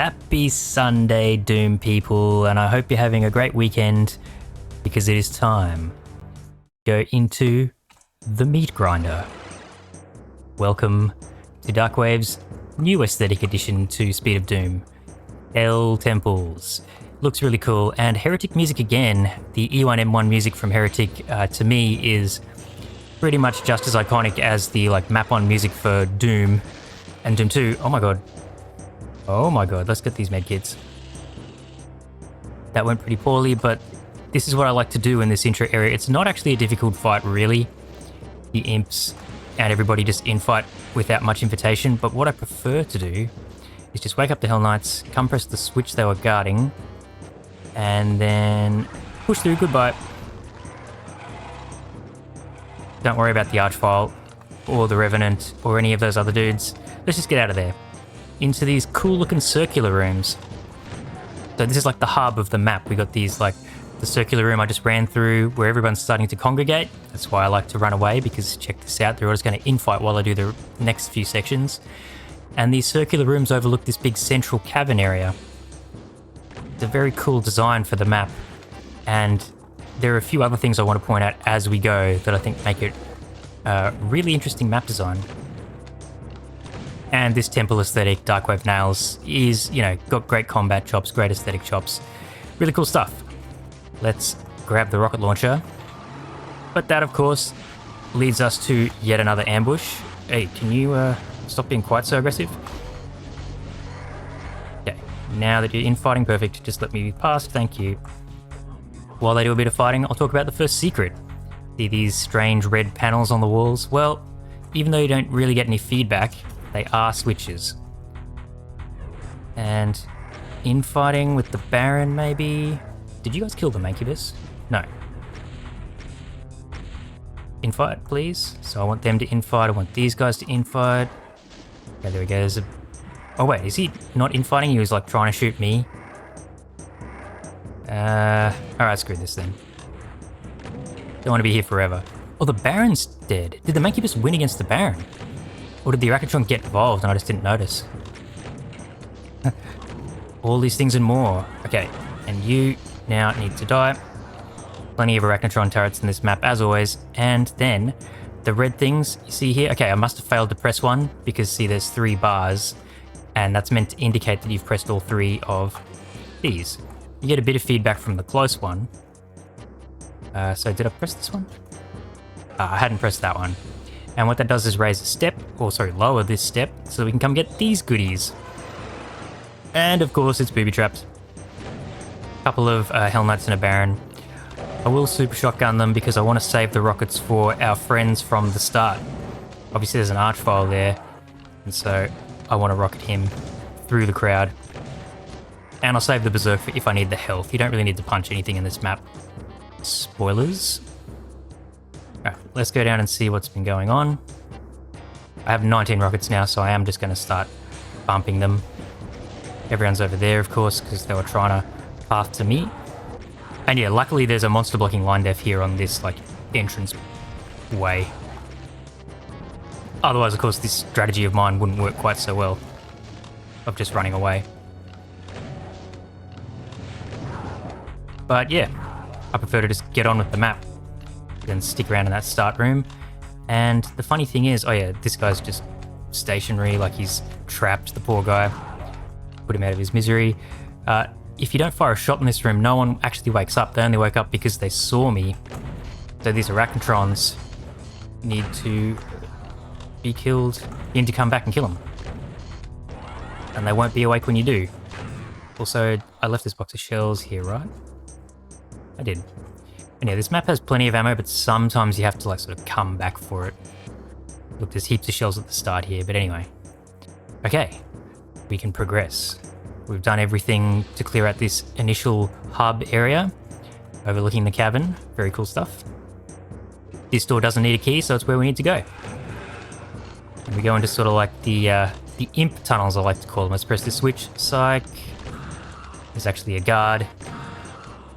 Happy Sunday, Doom people, and I hope you're having a great weekend because it is time to go into the meat grinder. Welcome to Darkwave's new aesthetic addition to Speed of Doom, Hell Temples. Looks really cool, and Heretic music again. The E1M1 music from Heretic to me is pretty much just as iconic as the map-on music for Doom and Doom 2. Oh my god, let's get these medkits. That went pretty poorly, but this is what I like to do in this intro area. It's not actually a difficult fight, really. The imps and everybody just infight without much invitation, but what I prefer to do is just wake up the Hell Knights, come press the switch they were guarding, and then push through. Goodbye. Don't worry about the Archvile or the Revenant or any of those other dudes. Let's just get out of there. Into these cool looking circular rooms. So this is like the hub of the map. We got these the circular room I just ran through where everyone's starting to congregate. That's why I like to run away, because check this out, they're all just going to infight while I do the next few sections. And these circular rooms overlook this big central cavern area. It's a very cool design for the map. And there are a few other things I want to point out as we go that I think make it a really interesting map design. And this temple aesthetic, Darkwave Nails, is, got great combat chops, great aesthetic chops. Really cool stuff. Let's grab the rocket launcher. But that, of course, leads us to yet another ambush. Hey, can you stop being quite so aggressive? Okay, now that you're infighting, perfect. Just let me be past, thank you. While they do a bit of fighting, I'll talk about the first secret. See these strange red panels on the walls? Well, even though you don't really get any feedback, they are switches. And infighting with the Baron, maybe? Did you guys kill the Mancubus? No. Infight, please. So I want them to infight. I want these guys to infight. Okay, there we go. Oh wait, is he not infighting? He was trying to shoot me. Alright, screw this then. Don't want to be here forever. Oh, the Baron's dead. Did the Mancubus win against the Baron? Or did the Arachnotron get involved and I just didn't notice? All these things and more. Okay, and you now need to die. Plenty of Arachnotron turrets in this map, as always. And then, the red things you see here. Okay, I must have failed to press one, because see, there's 3 bars. And that's meant to indicate that you've pressed all 3 of these. You get a bit of feedback from the close one. So did I press this one? I hadn't pressed that one. And what that does is raise a step, or sorry, lower this step, so we can come get these goodies. And of course, it's booby trapped. Couple of Hell Knights and a Baron. I will super shotgun them because I want to save the rockets for our friends from the start. Obviously, there's an Archvile there, and so I want to rocket him through the crowd. And I'll save the Berserk for if I need the health. You don't really need to punch anything in this map. Spoilers. Alright, let's go down and see what's been going on. I have 19 rockets now, so I am just going to start bumping them. Everyone's over there, of course, because they were trying to path to me. And yeah, luckily there's a monster blocking line def here on this, entrance way. Otherwise, of course, this strategy of mine wouldn't work quite so well. Of just running away. But yeah, I prefer to just get on with the map. Then stick around in that start room. And the funny thing is, oh yeah, this guy's just stationary, he's trapped, the poor guy. Put him out of his misery. If you don't fire a shot in this room, no one actually wakes up. They only wake up because they saw me. So these Arachnotrons need to be killed. You need to come back and kill them. And they won't be awake when you do. Also, I left this box of shells here, right? I did. And yeah, this map has plenty of ammo, but sometimes you have to sort of come back for it. Look, there's heaps of shells at the start here, but anyway. Okay, we can progress. We've done everything to clear out this initial hub area, overlooking the cavern. Very cool stuff. This door doesn't need a key, so it's where we need to go. And we go into sort of the Imp Tunnels, I like to call them. Let's press the switch. Psych. There's actually a guard.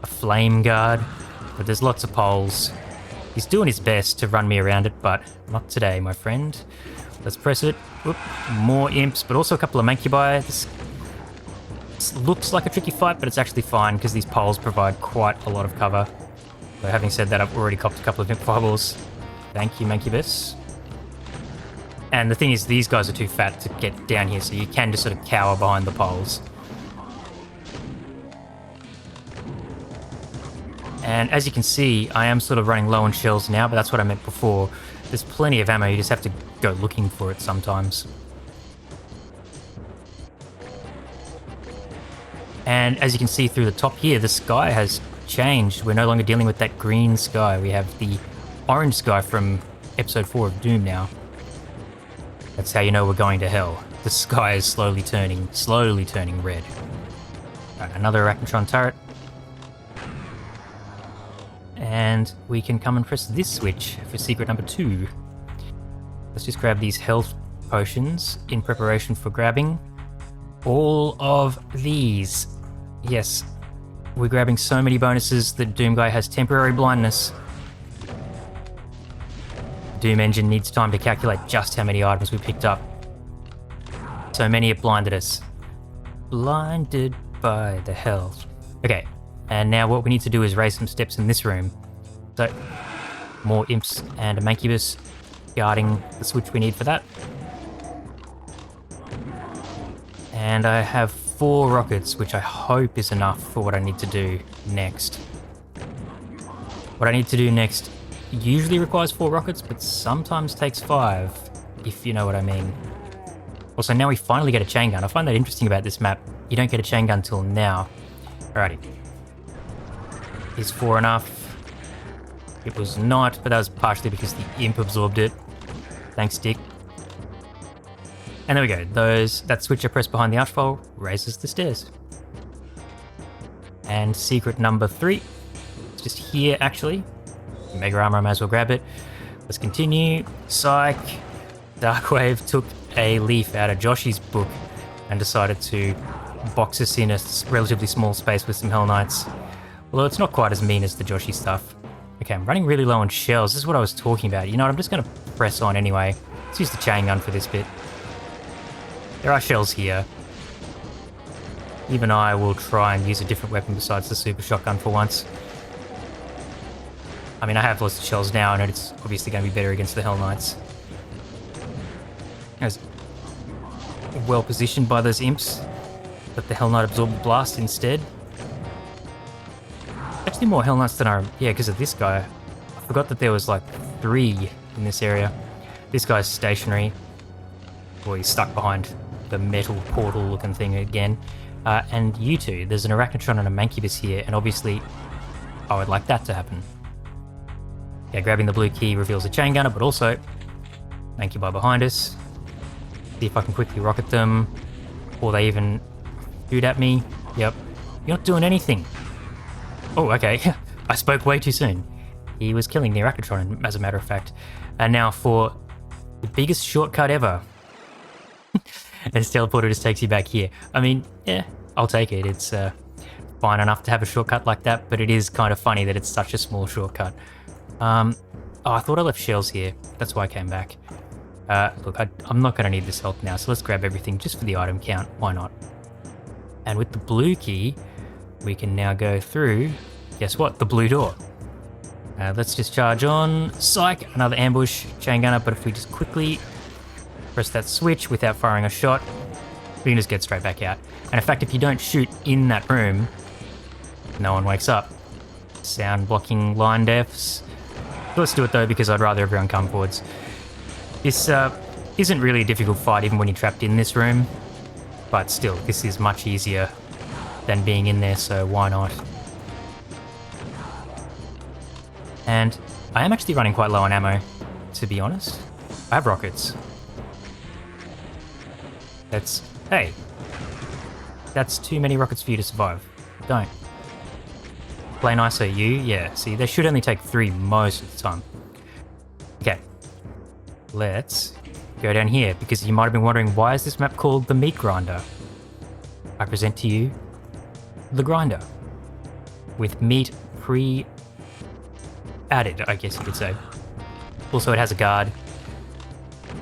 A flame guard. But there's lots of poles. He's doing his best to run me around it, but not today, my friend. Let's press it. Whoop. More imps, but also a couple of Mancubi. It looks like a tricky fight, but it's actually fine because these poles provide quite a lot of cover. So having said that, I've already copped a couple of Imp Fireballs. Thank you, Mancubus. And the thing is, these guys are too fat to get down here, so you can just sort of cower behind the poles. And as you can see, I am sort of running low on shells now, but that's what I meant before. There's plenty of ammo, you just have to go looking for it sometimes. And as you can see through the top here, the sky has changed. We're no longer dealing with that green sky. We have the orange sky from episode 4 of Doom now. That's how you know we're going to hell. The sky is slowly turning red. Right, another Arachnotron turret. And we can come and press this switch for secret number 2. Let's just grab these health potions in preparation for grabbing all of these. Yes, we're grabbing so many bonuses that Doom Guy has temporary blindness. Doom Engine needs time to calculate just how many items we picked up. So many it blinded us. Blinded by the health. Okay, and now what we need to do is raise some steps in this room. So, more imps and a Mancubus guarding the switch we need for that. And I have 4 rockets, which I hope is enough for what I need to do next. What I need to do next usually requires 4 rockets, but sometimes takes 5, if you know what I mean. Also, now we finally get a chain gun. I find that interesting about this map. You don't get a chain gun till now. Alrighty. Is 4 enough? It was not, but that was partially because the imp absorbed it. Thanks, Dick. And there we go. That switch I pressed behind the archpole raises the stairs. And secret number 3. It's just here, actually. Mega armor, I might as well grab it. Let's continue. Psych. Darkwave took a leaf out of Joshy's book and decided to box us in a relatively small space with some Hell Knights. Although it's not quite as mean as the Joshy stuff. Okay, I'm running really low on shells. This is what I was talking about. You know what, I'm just going to press on anyway. Let's use the chain gun for this bit. There are shells here. Even I will try and use a different weapon besides the super shotgun for once. I mean, I have lots of shells now, and it's obviously going to be better against the Hell Knights. I was well positioned by those imps, but the Hell Knight absorbed the blast instead. Actually more Hell Knights than yeah, because of this guy. I forgot that there was like 3 in this area. This guy's stationary. Well, he's stuck behind the metal portal looking thing again. And you two, there's an Arachnotron and a Mancubus here, and obviously I would like that to happen. Yeah, grabbing the blue key reveals a chain gunner, but also Mancubi behind us. See if I can quickly rocket them, or they even shoot at me. Yep, you're not doing anything. Oh, okay, I spoke way too soon. He was killing the Arachnotron, as a matter of fact. And now for the biggest shortcut ever. This teleporter just takes you back here. I mean, yeah, I'll take it. It's fine enough to have a shortcut like that, but it is kind of funny that it's such a small shortcut. Oh, I thought I left shells here. That's why I came back. Look, I'm not going to need this help now, so let's grab everything just for the item count. Why not? And with the blue key, we can now go through, guess what, the blue door. Let's just charge on. Psych! Another ambush, chain gunner, but if we just quickly press that switch without firing a shot, we can just get straight back out. And in fact, if you don't shoot in that room, no one wakes up. Sound blocking line deaths. Let's do it though, because I'd rather everyone come forwards. This isn't really a difficult fight even when you're trapped in this room, but still, this is much easier than being in there, so why not? And I am actually running quite low on ammo, to be honest. I have rockets. Hey, that's too many rockets for you to survive. Don't. Play nicer, you? Yeah, see, they should only take 3 most of the time. Okay, let's go down here, because you might have been wondering, why is this map called the Meat Grinder? I present to you the grinder, with meat pre-added, I guess you could say. Also, it has a guard.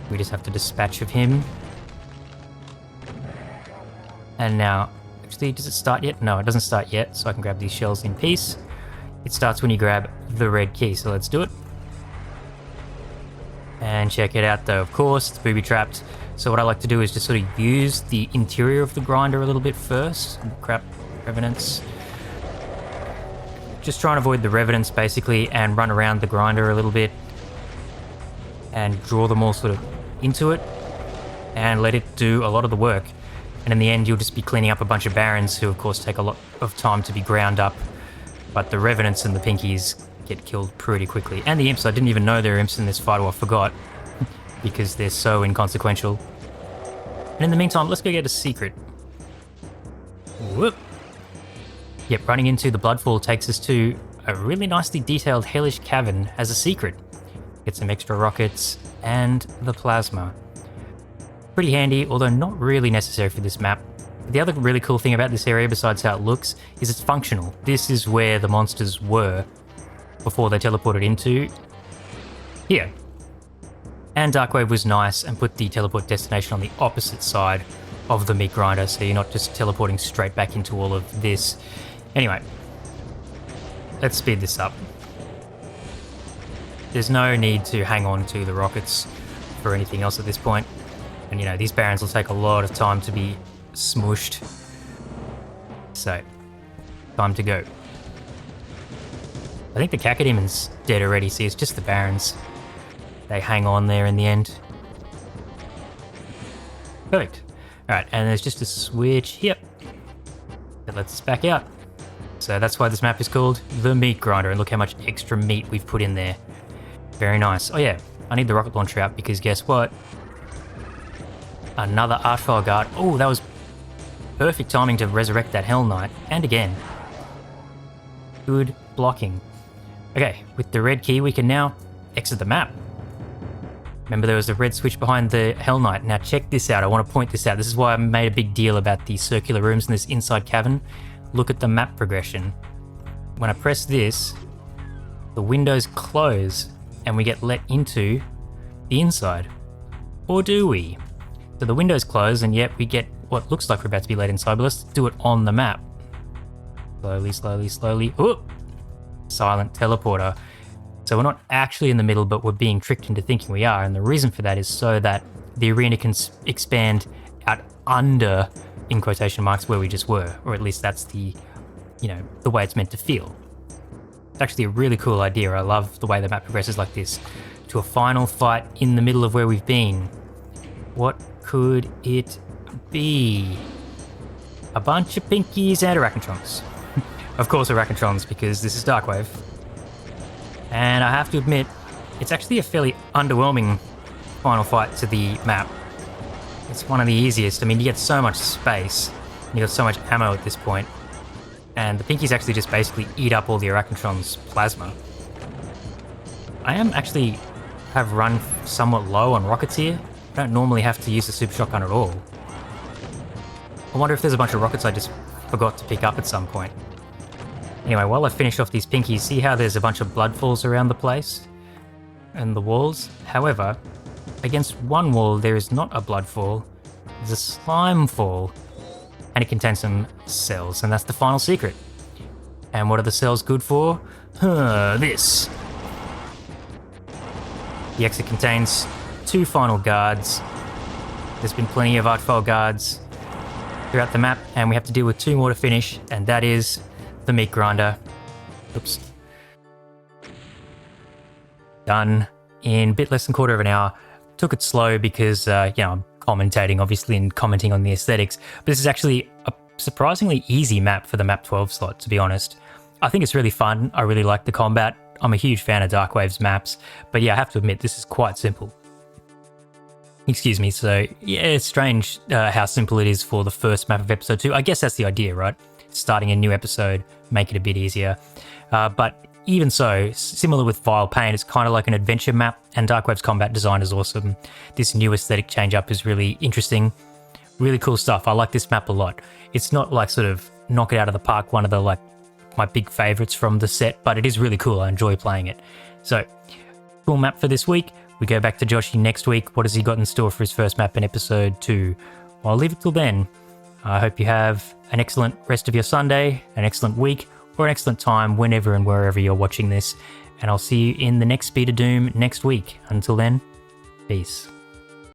We just have to dispatch of him. And now, Actually, does it start yet? No, it doesn't start yet, so I can grab these shells in peace. It starts when you grab the red key, so let's do it. And check it out though, of course, it's booby-trapped. So what I like to do is just sort of use the interior of the grinder a little bit first. Crap, revenants. Just try and avoid the revenants basically and run around the grinder a little bit. And draw them all sort of into it. And let it do a lot of the work. And in the end, you'll just be cleaning up a bunch of barons who, of course, take a lot of time to be ground up. But the revenants and the pinkies get killed pretty quickly. And the imps, I didn't even know there were imps in this fight, or I forgot. Because they're so inconsequential. And in the meantime, let's go get a secret. Whoop. Yep, running into the Bloodfall takes us to a really nicely detailed hellish cavern as a secret. Get some extra rockets and the plasma. Pretty handy, although not really necessary for this map. The other really cool thing about this area, besides how it looks, is it's functional. This is where the monsters were before they teleported into here. And Darkwave was nice and put the teleport destination on the opposite side of the meat grinder, so you're not just teleporting straight back into all of this. Anyway, let's speed this up. There's no need to hang on to the rockets for anything else at this point. And you know, these barons will take a lot of time to be smooshed. So, time to go. I think the Cacademon's dead already, see, it's just the barons. They hang on there in the end. Perfect. Alright, and there's just a switch here that lets us back out. So that's why this map is called the Meat Grinder, and look how much extra meat we've put in there. Very nice. Oh yeah, I need the rocket launcher out because guess what? Another Archvile Guard. Oh, that was perfect timing to resurrect that Hell Knight. And again. Good blocking. Okay, with the red key we can now exit the map. Remember there was a red switch behind the Hell Knight. Now check this out, I want to point this out. This is why I made a big deal about the circular rooms in this inside cavern. Look at the map progression. When I press this, the windows close and we get let into the inside. Or do we? So the windows close and yet we get what looks like we're about to be let inside, but let's do it on the map. Slowly, slowly, slowly. Ooh! Silent teleporter. So we're not actually in the middle, but we're being tricked into thinking we are, and the reason for that is so that the arena can expand out under, in quotation marks, where we just were, or at least that's the, you know, the way it's meant to feel. It's actually a really cool idea. I love the way the map progresses like this, to a final fight in the middle of where we've been. What could it be? A bunch of pinkies and arachnotrons. Of course arachnotrons, because this is Darkwave. And I have to admit, it's actually a fairly underwhelming final fight to the map. It's one of the easiest. I mean, you get so much space, and you got so much ammo at this point, and the pinkies actually just basically eat up all the arachnotrons' plasma. I have run somewhat low on rockets here. I don't normally have to use the super shotgun at all. I wonder if there's a bunch of rockets I just forgot to pick up at some point. Anyway, while I finish off these pinkies, see how there's a bunch of bloodfalls around the place? And the walls? However, against one wall there is not a bloodfall, there's a slime fall. And it contains some cells, and that's the final secret. And what are the cells good for? This. The exit contains 2 final guards. There's been plenty of Archvile guards throughout the map, and we have to deal with 2 more to finish, and that is the meat grinder. Oops. Done in a bit less than a quarter of an hour. Took it slow because, you know, I'm commentating, obviously, and commenting on the aesthetics. But this is actually a surprisingly easy map for the MAP12 slot, to be honest. I think it's really fun. I really like the combat. I'm a huge fan of Darkwave's maps. But yeah, I have to admit, this is quite simple. Excuse me. So yeah, it's strange how simple it is for the first map of episode 2. I guess that's the idea, right? Starting a new episode, make it a bit easier. But even so, similar with Vile Pain, it's kind of like an adventure map, and Darkwave's combat design is awesome. This new aesthetic change up is really interesting. Really cool stuff. I like this map a lot. It's not like sort of knock it out of the park, one of the like my big favorites from the set, but it is really cool. I enjoy playing it. So, cool map for this week. We go back to Joshy next week. What has he got in store for his first map in episode 2? Well, I'll leave it till then. I hope you have an excellent rest of your Sunday, an excellent week, or an excellent time whenever and wherever you're watching this. And I'll see you in the next Speed of Doom next week. Until then, peace.